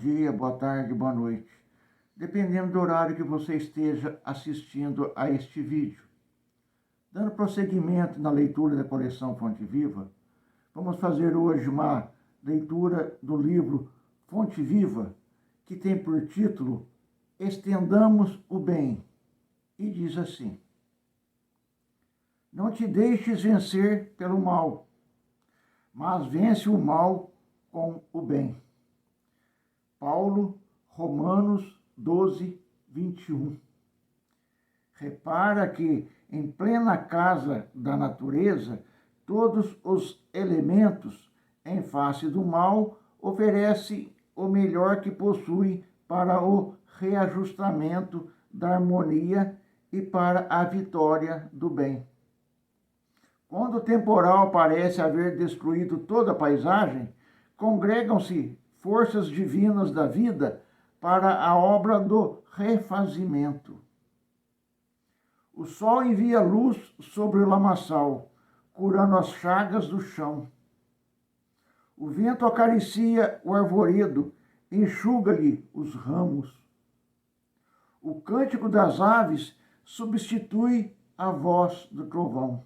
dia, boa tarde, boa noite, dependendo do horário que você esteja assistindo a este vídeo. Dando prosseguimento na leitura da coleção Fonte Viva, vamos fazer hoje uma leitura do livro Fonte Viva, que tem por título Estendamos o Bem, e diz assim: Não te deixes vencer pelo mal, mas vence o mal com o bem. Paulo, Romanos 12, 21. Repara que, em plena casa da natureza, todos os elementos, em face do mal, oferecem o melhor que possuem para o reajustamento da harmonia e para a vitória do bem. Quando o temporal parece haver destruído toda a paisagem, congregam-se forças divinas da vida para a obra do refazimento. O sol envia luz sobre o lamaçal, curando as chagas do chão. O vento acaricia o arvoredo, enxuga-lhe os ramos. O cântico das aves substitui a voz do trovão.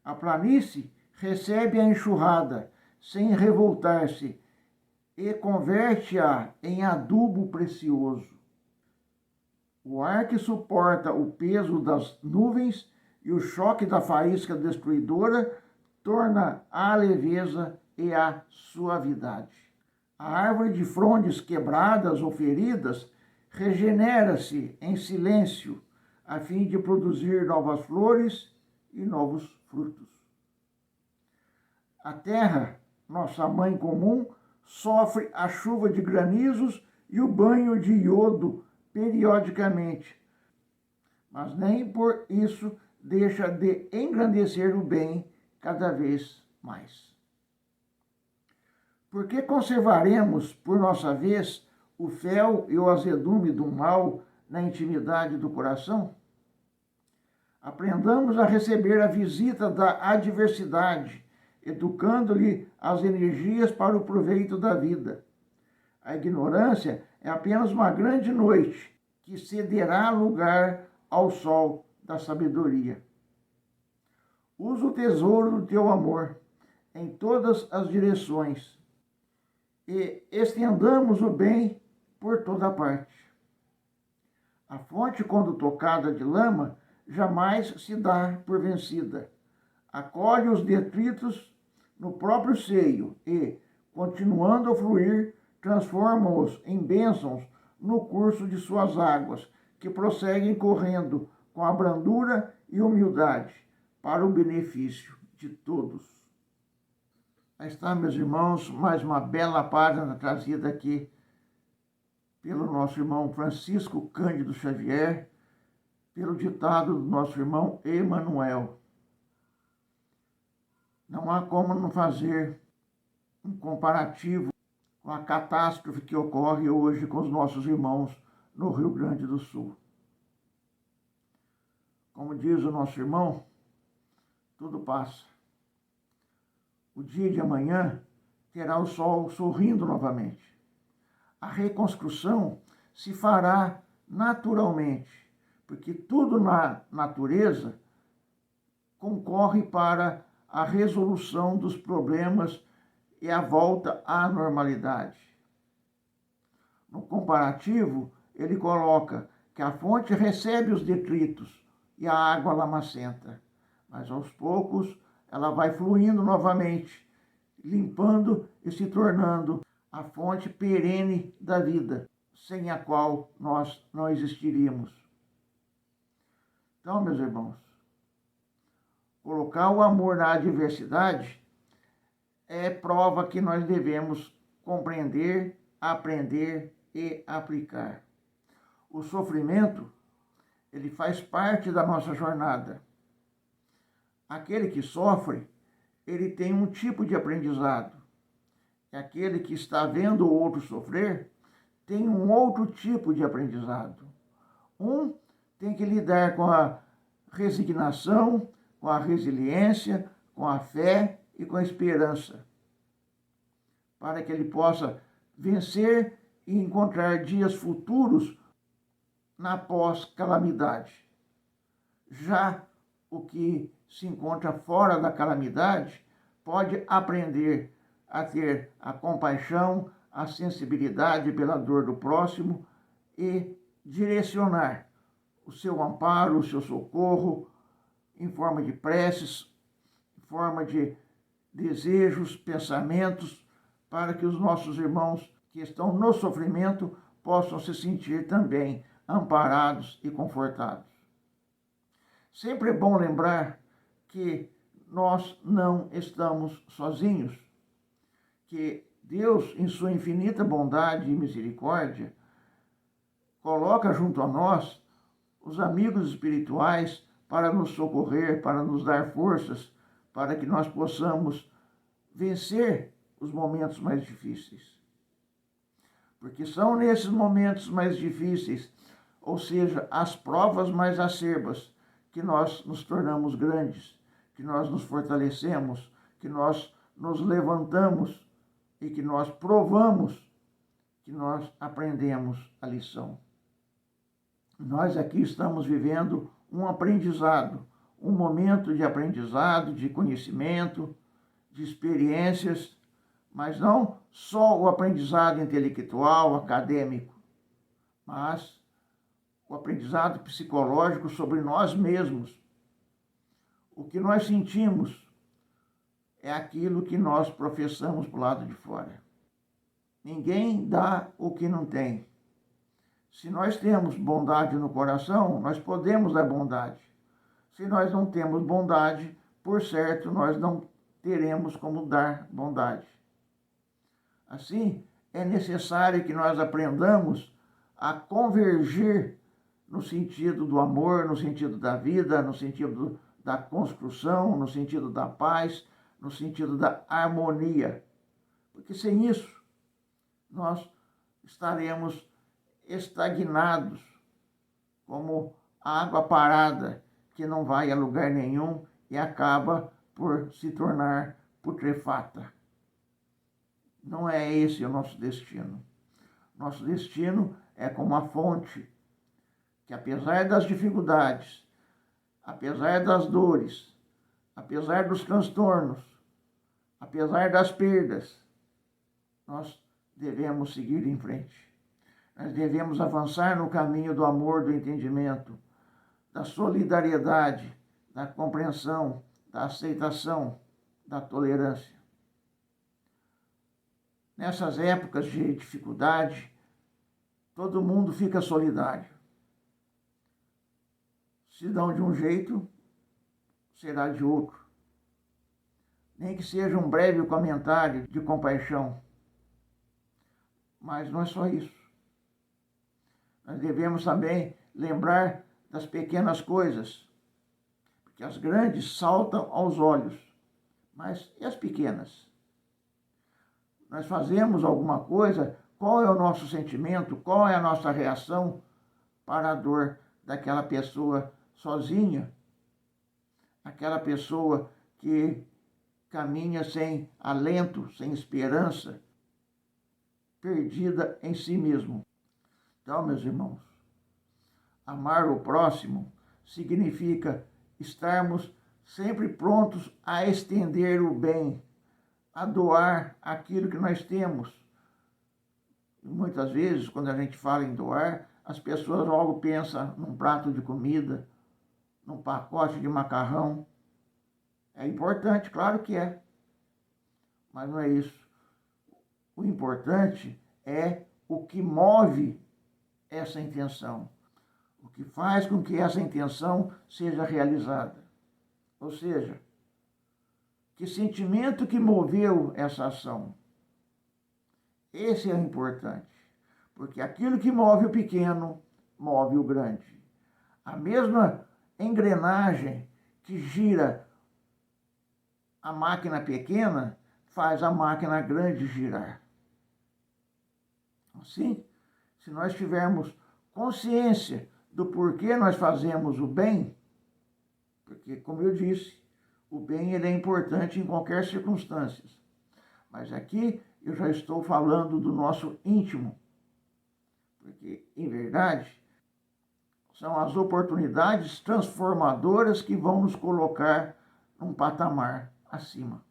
A planície recebe a enxurrada, sem revoltar-se, e converte-a em adubo precioso. O ar que suporta o peso das nuvens e o choque da faísca destruidora torna a leveza e a suavidade. A árvore de frondes quebradas ou feridas regenera-se em silêncio, a fim de produzir novas flores e novos frutos. A terra, nossa mãe comum, sofre a chuva de granizos e o banho de iodo periodicamente, mas nem por isso deixa de engrandecer o bem cada vez mais. Por que conservaremos, por nossa vez, o fel e o azedume do mal na intimidade do coração? Aprendamos a receber a visita da adversidade, educando-lhe as energias para o proveito da vida. A ignorância é apenas uma grande noite que cederá lugar ao sol da sabedoria. Usa o tesouro do teu amor em todas as direções e estendamos o bem por toda parte. A fonte, quando tocada de lama, jamais se dá por vencida. Acolhe os detritos no próprio seio e, continuando a fluir, transforma-os em bênçãos no curso de suas águas, que prosseguem correndo com a brandura e humildade para o benefício de todos. Aí está, meus irmãos, mais uma bela página trazida aqui pelo nosso irmão Francisco Cândido Xavier, pelo ditado do nosso irmão Emanuel. Não há como não fazer um comparativo com a catástrofe que ocorre hoje com os nossos irmãos no Rio Grande do Sul. Como diz o nosso irmão, tudo passa. O dia de amanhã terá o sol sorrindo novamente. A reconstrução se fará naturalmente, porque tudo na natureza concorre para a resolução dos problemas e a volta à normalidade. No comparativo, ele coloca que a fonte recebe os detritos e a água lamacenta, mas aos poucos ela vai fluindo novamente, limpando e se tornando a fonte perene da vida, sem a qual nós não existiríamos. Então, meus irmãos, colocar o amor na adversidade é prova que nós devemos compreender, aprender e aplicar. O sofrimento, ele faz parte da nossa jornada. Aquele que sofre, ele tem um tipo de aprendizado. E aquele que está vendo o outro sofrer, tem um outro tipo de aprendizado. Um tem que lidar com a resignação, com a resiliência, com a fé e com a esperança, para que ele possa vencer e encontrar dias futuros na pós-calamidade. Já o que se encontra fora da calamidade pode aprender a ter a compaixão, a sensibilidade pela dor do próximo e direcionar o seu amparo, o seu socorro em forma de preces, em forma de desejos, pensamentos, para que os nossos irmãos que estão no sofrimento possam se sentir também amparados e confortados. Sempre é bom lembrar que nós não estamos sozinhos, que Deus, em sua infinita bondade e misericórdia, coloca junto a nós os amigos espirituais para nos socorrer, para nos dar forças, para que nós possamos vencer os momentos mais difíceis. Porque são nesses momentos mais difíceis, ou seja, as provas mais acerbas, que nós nos tornamos grandes, que nós nos fortalecemos, que nós nos levantamos e que nós provamos que nós aprendemos a lição. Nós aqui estamos vivendo um aprendizado, um momento de aprendizado, de conhecimento, de experiências, mas não só o aprendizado intelectual, acadêmico, mas o aprendizado psicológico sobre nós mesmos. O que nós sentimos é aquilo que nós professamos para o lado de fora. Ninguém dá o que não tem. Se nós temos bondade no coração, nós podemos dar bondade. Se nós não temos bondade, por certo, nós não teremos como dar bondade. Assim, é necessário que nós aprendamos a convergir no sentido do amor, no sentido da vida, no sentido da construção, no sentido da paz, no sentido da harmonia. Porque sem isso, nós estaremos estagnados, como a água parada, que não vai a lugar nenhum e acaba por se tornar putrefata. Não é esse o nosso destino. Nosso destino é como a fonte, que apesar das dificuldades, apesar das dores, apesar dos transtornos, apesar das perdas, nós devemos seguir em frente. Nós devemos avançar no caminho do amor, do entendimento, da solidariedade, da compreensão, da aceitação, da tolerância. Nessas épocas de dificuldade, todo mundo fica solidário. Se dão de um jeito, será de outro. Nem que seja um breve comentário de compaixão. Mas não é só isso. Nós devemos também lembrar das pequenas coisas, porque as grandes saltam aos olhos, mas e as pequenas? Nós fazemos alguma coisa, qual é o nosso sentimento, qual é a nossa reação para a dor daquela pessoa sozinha, aquela pessoa que caminha sem alento, sem esperança, perdida em si mesmo. Então, meus irmãos, amar o próximo significa estarmos sempre prontos a estender o bem, a doar aquilo que nós temos. E muitas vezes, quando a gente fala em doar, as pessoas logo pensam num prato de comida, num pacote de macarrão. É importante, claro que é, mas não é isso. O importante é o que move essa intenção, o que faz com que essa intenção seja realizada. Ou seja, que sentimento que moveu essa ação? Esse é o importante, porque aquilo que move o pequeno, move o grande. A mesma engrenagem que gira a máquina pequena, faz a máquina grande girar. Assim, se nós tivermos consciência do porquê nós fazemos o bem, porque, como eu disse, o bem ele é importante em qualquer circunstância. Mas aqui eu já estou falando do nosso íntimo, porque, em verdade, são as oportunidades transformadoras que vão nos colocar num patamar acima.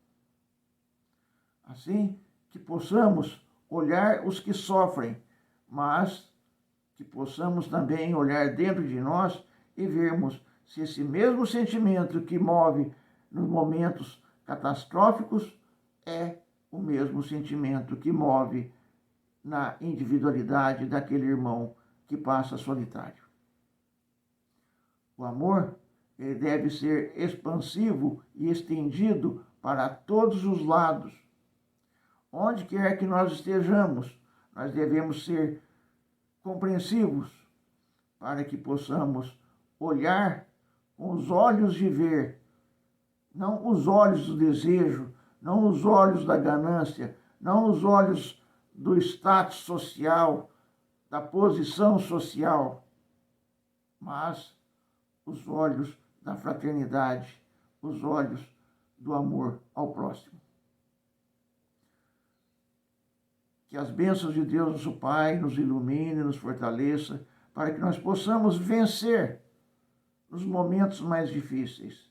Assim, que possamos olhar os que sofrem, mas que possamos também olhar dentro de nós e vermos se esse mesmo sentimento que move nos momentos catastróficos é o mesmo sentimento que move na individualidade daquele irmão que passa solitário. O amor, ele deve ser expansivo e estendido para todos os lados. Onde quer que nós estejamos, nós devemos ser compreensivos para que possamos olhar com os olhos de ver, não os olhos do desejo, não os olhos da ganância, não os olhos do status social, da posição social, mas os olhos da fraternidade, os olhos do amor ao próximo. Que as bênçãos de Deus, nosso Pai, nos ilumine, nos fortaleça, para que nós possamos vencer nos momentos mais difíceis.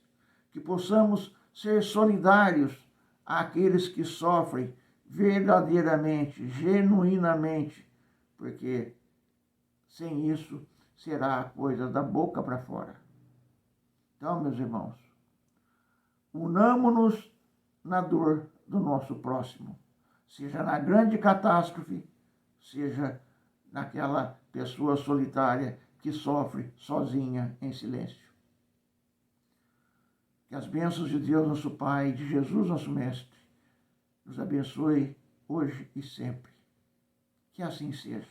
Que possamos ser solidários àqueles que sofrem verdadeiramente, genuinamente, porque sem isso será a coisa da boca para fora. Então, meus irmãos, unamo-nos na dor do nosso próximo, seja na grande catástrofe, seja naquela pessoa solitária que sofre sozinha em silêncio. Que as bênçãos de Deus, nosso Pai, de Jesus, nosso Mestre, nos abençoe hoje e sempre. Que assim seja.